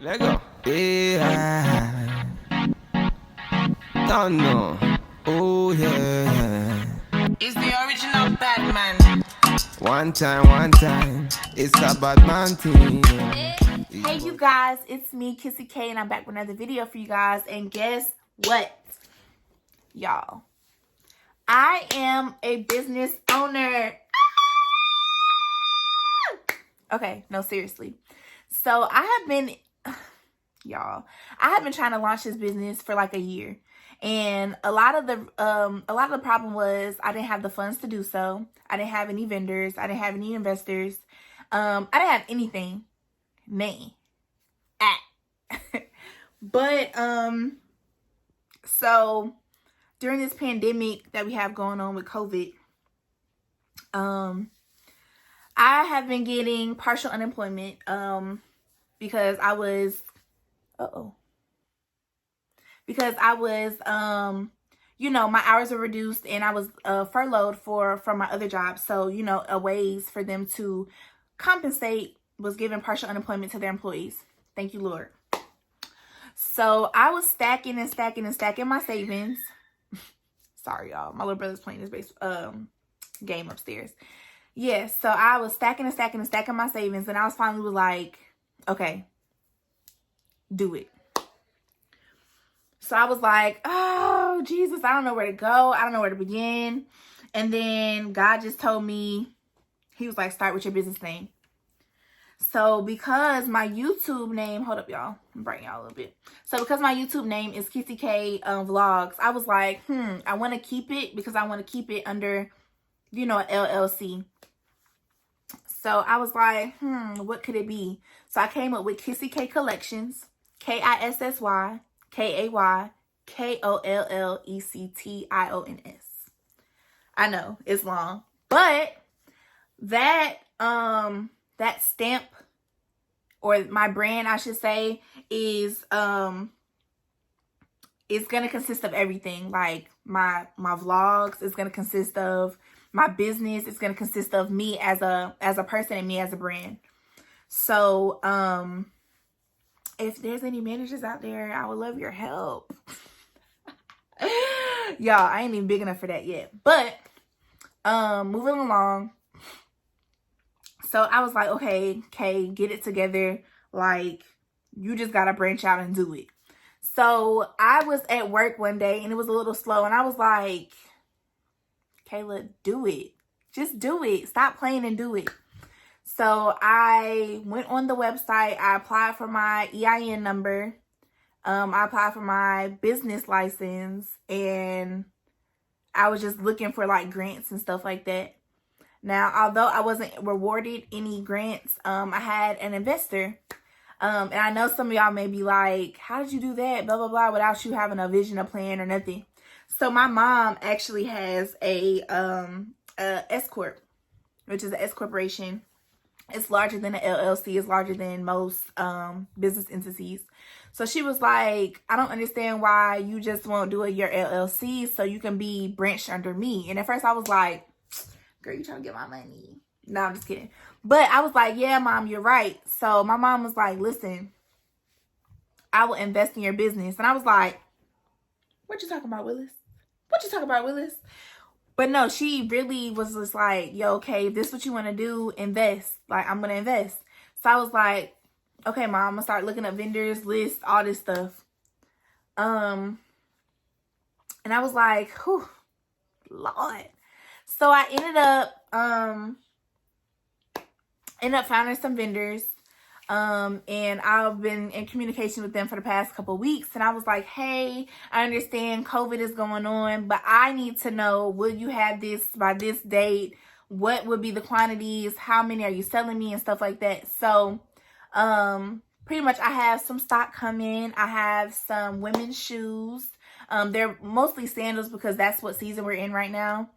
Lego. Yeah. Don't know. Oh yeah. It's the original Batman. One time. It's a bad man thing. Hey you guys, it's me, Kissy Kay, and I'm back with another video for you guys. And guess what, y'all? I am a business owner. Okay, no, seriously. So I have been, y'all, I have been trying to launch this business for like a year. And a lot of the problem was I didn't have the funds to do so. I didn't have any vendors. I didn't have any investors. I didn't have anything. But so during this pandemic that we have going on with COVID, I have been getting partial unemployment because I was you know, my hours were reduced and I was furloughed from my other job. So, you know, a ways for them to compensate was giving partial unemployment to their employees. Thank you, Lord. So I was stacking my savings. Sorry, y'all. My little brother's playing his game upstairs. Yes, so I was stacking my savings, and I was finally like, okay, do it. So I was like, oh, Jesus, I don't know where to go. I don't know where to begin. And then God just told me, he was like, start with your business name. So because my YouTube name, hold up, y'all. I'm bringing y'all a little bit. So because my YouTube name is Kissy Kay Vlogs, I was like, I want to keep it because I want to keep it under, you know, an LLC. So I was like, what could it be? So I came up with Kissy Kay Collections, KISSY KayKollections. I know it's long, but that stamp, or my brand, I should say, is gonna consist of everything. Like my vlogs is gonna consist of my business. It's gonna consist of me as a person and me as a brand. So if there's any managers out there, I would love your help. Y'all, I ain't even big enough for that yet. But moving along. So I was like, okay, Kay, get it together. Like, you just gotta branch out and do it. So I was at work one day and it was a little slow, and I was like, Kayla, do it. Just do it. Stop playing and do it. So I went on the website. I applied for my EIN number. I applied for my business license, and I was just looking for like grants and stuff like that. Now, although I wasn't rewarded any grants, I had an investor. And I know some of y'all may be like, how did you do that? Blah, blah, blah, without you having a vision, a plan, or nothing. So my mom actually has a S Corp, which is an S corporation. It's larger than an LLC. It's larger than most business entities. So she was like, I don't understand why you just won't do your LLC so you can be branched under me. And at first I was like, girl, you trying to get my money? No, I'm just kidding. But I was like, yeah, Mom, you're right. So my mom was like, listen, I will invest in your business. And I was like, what you talking about, Willis? What you talking about, Willis? But no, she really was just like, yo, okay, if this is what you want to do, invest. Like, I'm going to invest. So I was like, okay, Mom, I'm going to start looking up vendors, lists, all this stuff. And I was like, whew, Lord. So I ended up finding some vendors. And I've been in communication with them for the past couple of weeks. And I was like, hey, I understand COVID is going on, but I need to know, will you have this by this date? What would be the quantities? How many are you selling me and stuff like that? So, pretty much I have some stock coming. I have some women's shoes. They're mostly sandals because that's what season we're in right now.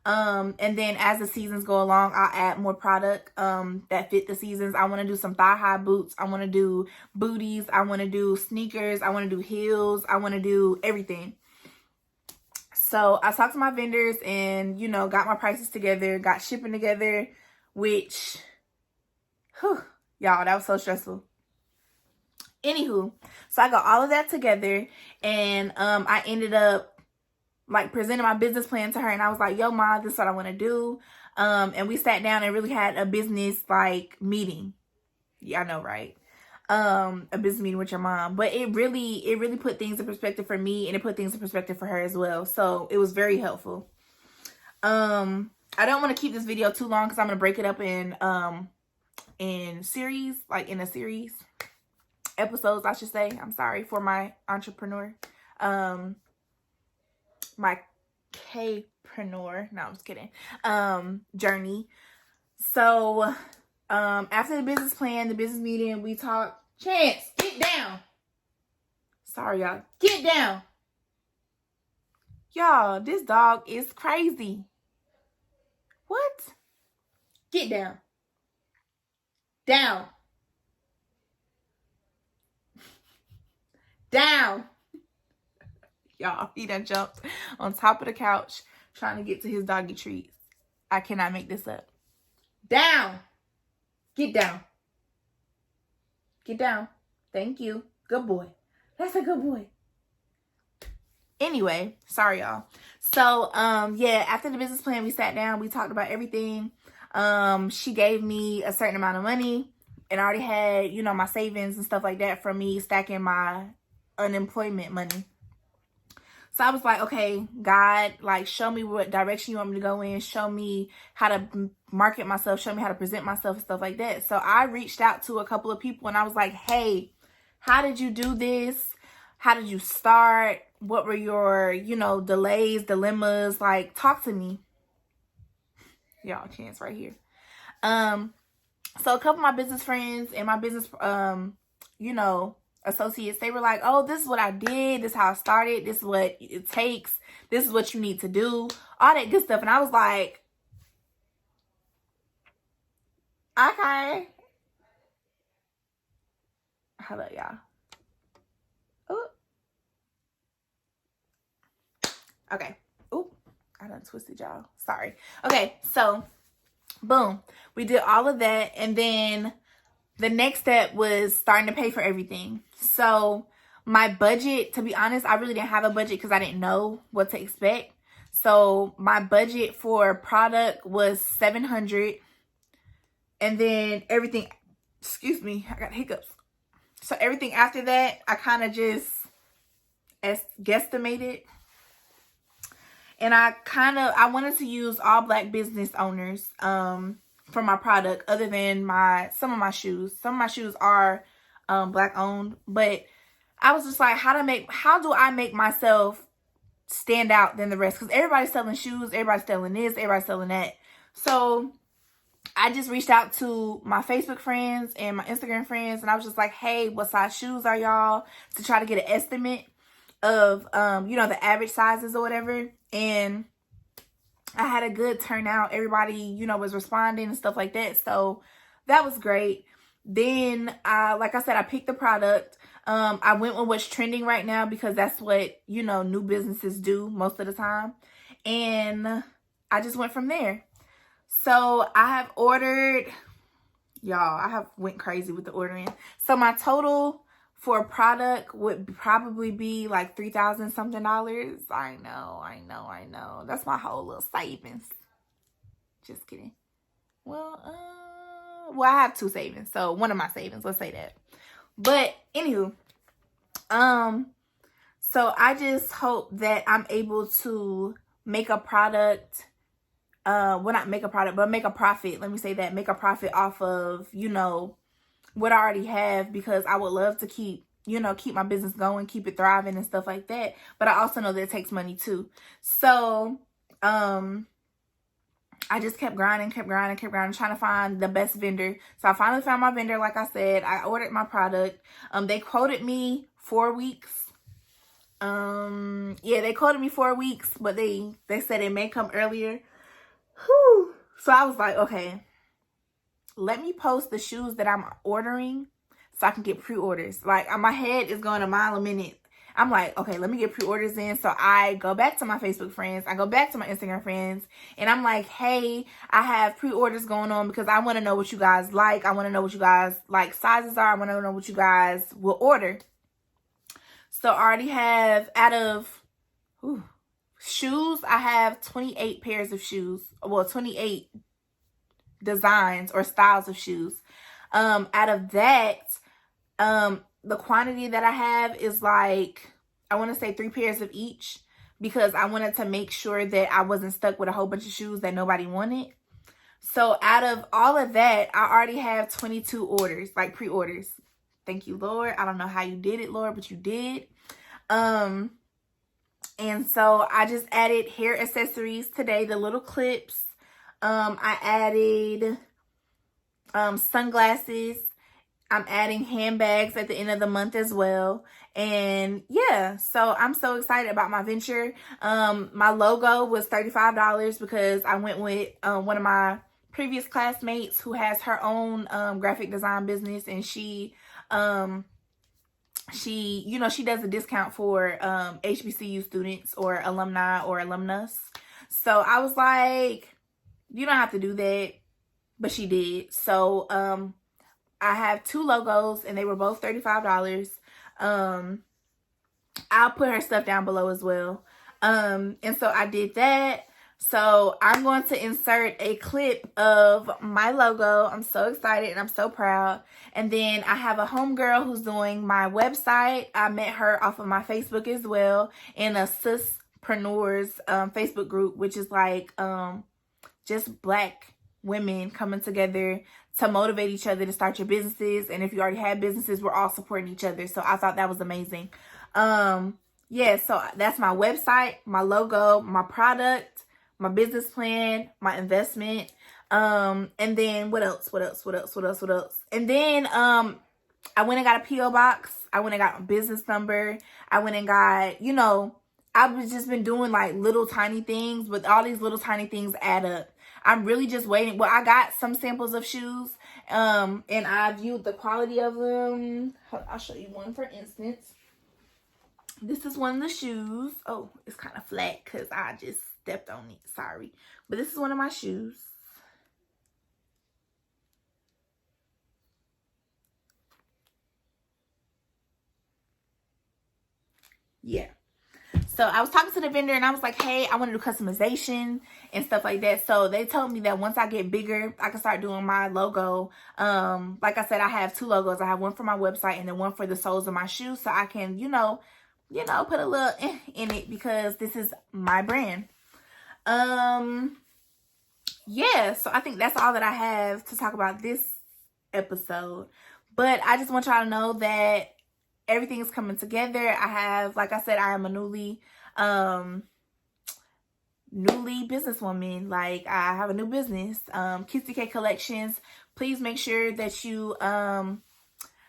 And then as the seasons go along, I'll add more product that fit the seasons. I want to do some thigh-high boots. I want to do booties. I want to do sneakers. I want to do heels. I want to do everything. So I talked to my vendors and, you know, got my prices together, got shipping together, which, y'all, that was so stressful. Anywho, so I got all of that together, and I ended up like presenting my business plan to her, and I was like, yo, Ma, this is what I want to do. And we sat down and really had a business like meeting. Yeah, I know, right? A business meeting with your mom. But it really put things in perspective for me, and it put things in perspective for her as well. So it was very helpful. I don't want to keep this video too long because I'm gonna break it up in series, like in a series. Episodes, I should say. I'm sorry for my entrepreneur. My K-preneur. No, I'm just kidding. Journey. So, after the business plan, the business meeting, we talked. Chance, get down. Sorry, y'all. Get down. Y'all, this dog is crazy. What? Get down. Down. Down. Y'all, he done jumped on top of the couch trying to get to his doggy treats. I cannot make this up. Down. Get down. Get down. Thank you. Good boy. That's a good boy. Anyway, sorry, y'all. So, yeah, after the business plan, we sat down. We talked about everything. She gave me a certain amount of money. And I already had, you know, my savings and stuff like that from me stacking my unemployment money. So I was like, okay, God, like, show me what direction you want me to go in. Show me how to market myself. Show me how to present myself and stuff like that. So I reached out to a couple of people and I was like, hey, how did you do this? How did you start? What were your, you know, delays, dilemmas? Like, talk to me. Y'all, Chance right here. So a couple of my business friends and my business, you know, associates, they were like, oh, this is what I did. This is how I started. This is what it takes. This is what you need to do. All that good stuff. And I was like, okay. Hello, y'all. Ooh. Okay. Ooh, I done twisted y'all. Sorry. Okay, so boom. We did all of that. And then the next step was starting to pay for everything. So my budget, to be honest, I really didn't have a budget because I didn't know what to expect. So my budget for product was $700. And then everything, excuse me, I got hiccups. So everything after that, I kind of just guesstimated. And I wanted to use all Black business owners for my product, other than some of my shoes. Some of my shoes are Black owned, but I was just like, how do I make myself stand out than the rest? Because everybody's selling shoes, everybody's selling this, everybody's selling that. So I just reached out to my Facebook friends and my Instagram friends, and I was just like, hey, what size shoes are y'all? To try to get an estimate of, you know, the average sizes or whatever. And I had a good turnout. Everybody, you know, was responding and stuff like that. So that was great. Then, like I said, I picked the product. I went with what's trending right now because that's what, you know, new businesses do most of the time. And I just went from there. So I have ordered, y'all, I have went crazy with the ordering. So my total for a product would probably be like $3,000 something. I know. That's my whole little savings. Just kidding. Well, I have two savings. So one of my savings, let's say that. But anywho, so I just hope that I'm able to make a product. Well, not make a product, but make a profit. Let me say that. Make a profit off of, you know, what I already have, because I would love to keep my business going, keep it thriving and stuff like that. But I also know that it takes money too. So, I just kept grinding, trying to find the best vendor. So I finally found my vendor. Like I said, I ordered my product. They quoted me 4 weeks. Yeah, they quoted me 4 weeks, but they said it may come earlier. Whew. So I was like, okay, let me post the shoes that I'm ordering so I can get pre-orders. Like, my head is going a mile a minute. I'm like, okay, let me get pre-orders in. So I go back to my Facebook friends. I go back to my Instagram friends. And I'm like, hey, I have pre-orders going on because I want to know what you guys like. I want to know what you guys like sizes are. I want to know what you guys will order. So I already have, out of shoes, I have 28 pairs of shoes. Well, 28 designs or styles of shoes. Out of that, the quantity that I have is like, I want to say 3 pairs of each, because I wanted to make sure that I wasn't stuck with a whole bunch of shoes that nobody wanted. So out of all of that, I already have 22 orders, like pre-orders. Thank you, Lord. I don't know how you did it, Lord, but you did. And so I just added hair accessories today, the little clips. I added sunglasses. I'm adding handbags at the end of the month as well. And yeah, so I'm so excited about my venture. My logo was $35 because I went with one of my previous classmates who has her own graphic design business, and she you know, she does a discount for HBCU students or alumni or alumnus. So I was like, you don't have to do that, but she did. So I have 2 logos and they were both $35. I'll put her stuff down below as well. And so I did that. So I'm going to insert a clip of my logo. I'm so excited and I'm so proud. And then I have a homegirl who's doing my website. I met her off of my Facebook as well, in a Sispreneurs Facebook group, which is like just Black women coming together to motivate each other to start your businesses. And if you already have businesses, we're all supporting each other. So I thought that was amazing. Yeah, so that's my website, my logo, my product, my business plan, my investment. And then what else? And then I went and got a P.O. box. I went and got a business number. I went and got, you know, I've just been doing like little tiny things, but all these little tiny things add up. I'm really just waiting. Well, I got some samples of shoes, and I viewed the quality of them. I'll show you one, for instance. This is one of the shoes. Oh, it's kind of flat because I just stepped on it. Sorry. But this is one of my shoes. Yeah. So I was talking to the vendor and I was like, hey, I want to do customization and stuff like that. So they told me that once I get bigger, I can start doing my logo. Like I said, I have 2 logos. I have one for my website and then one for the soles of my shoes. So I can, you know, put a little in it because this is my brand. Yeah, so I think that's all that I have to talk about this episode. But I just want y'all to know that everything is coming together. I have, like I said, I am a newly businesswoman. Like, I have a new business, Kissy Kay Collections. Please make sure that you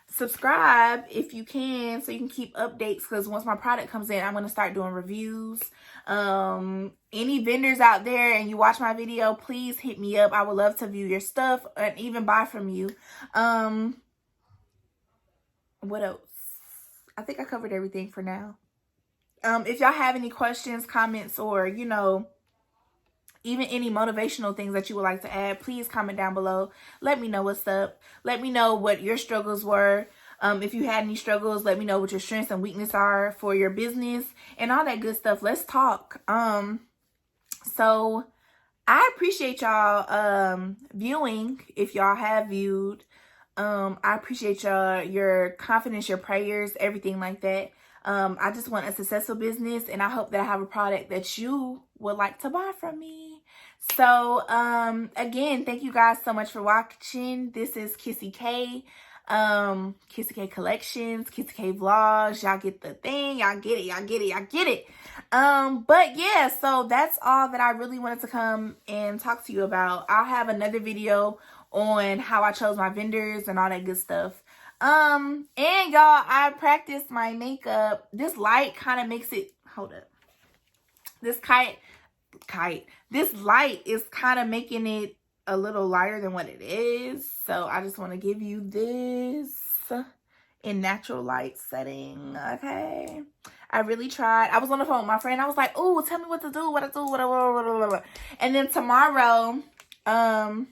subscribe if you can, so you can keep updates, because once my product comes in, I'm going to start doing reviews. Any vendors out there and you watch my video, please hit me up. I would love to view your stuff and even buy from you. What else? I think I covered everything for now. If y'all have any questions, comments, or, you know, even any motivational things that you would like to add, please comment down below. Let me know what's up. Let me know what your struggles were. If you had any struggles, let me know what your strengths and weaknesses are for your business and all that good stuff. Let's talk. So I appreciate y'all viewing, if y'all have viewed. I appreciate y'all, your confidence, your prayers, everything like that. I just want a successful business, and I hope that I have a product that you would like to buy from me. So, again, thank you guys so much for watching. This is Kissy Kay, Kissy Kay Collections, Kissy Kay Vlogs. Y'all get the thing. Y'all get it. But yeah, so that's all that I really wanted to come and talk to you about. I'll have another video on how I chose my vendors and all that good stuff. And y'all, I practiced my makeup. This light kind of makes it, hold up. This this light is kind of making it a little lighter than what it is. So I just want to give you this in natural light setting. Okay. I really tried. I was on the phone with my friend. I was like, oh, tell me what to do, what to do, whatever. And then tomorrow, I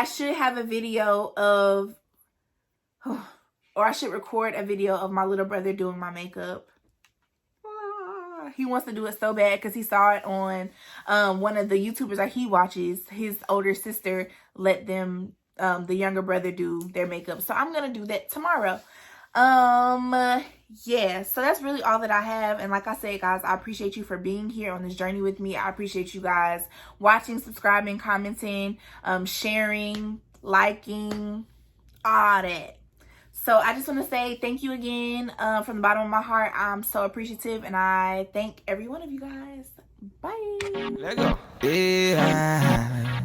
should have a video of, or I should record a video of my little brother doing my makeup. He wants to do it so bad because he saw it on one of the YouTubers that he watches. His older sister let them, the younger brother, do their makeup. So I'm going to do that tomorrow. Yeah, so that's really all that I have. And like I said, guys, I appreciate you for being here on this journey with me. I appreciate you guys watching, subscribing, commenting, sharing, liking, all that. So I just want to say thank you again from the bottom of my heart. I'm so appreciative, and I thank every one of you guys. Bye. Let go. Yeah.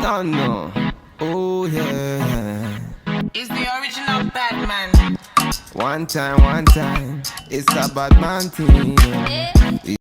Don't know. Oh yeah. It's the original Batman. One time. It's a bad man thing.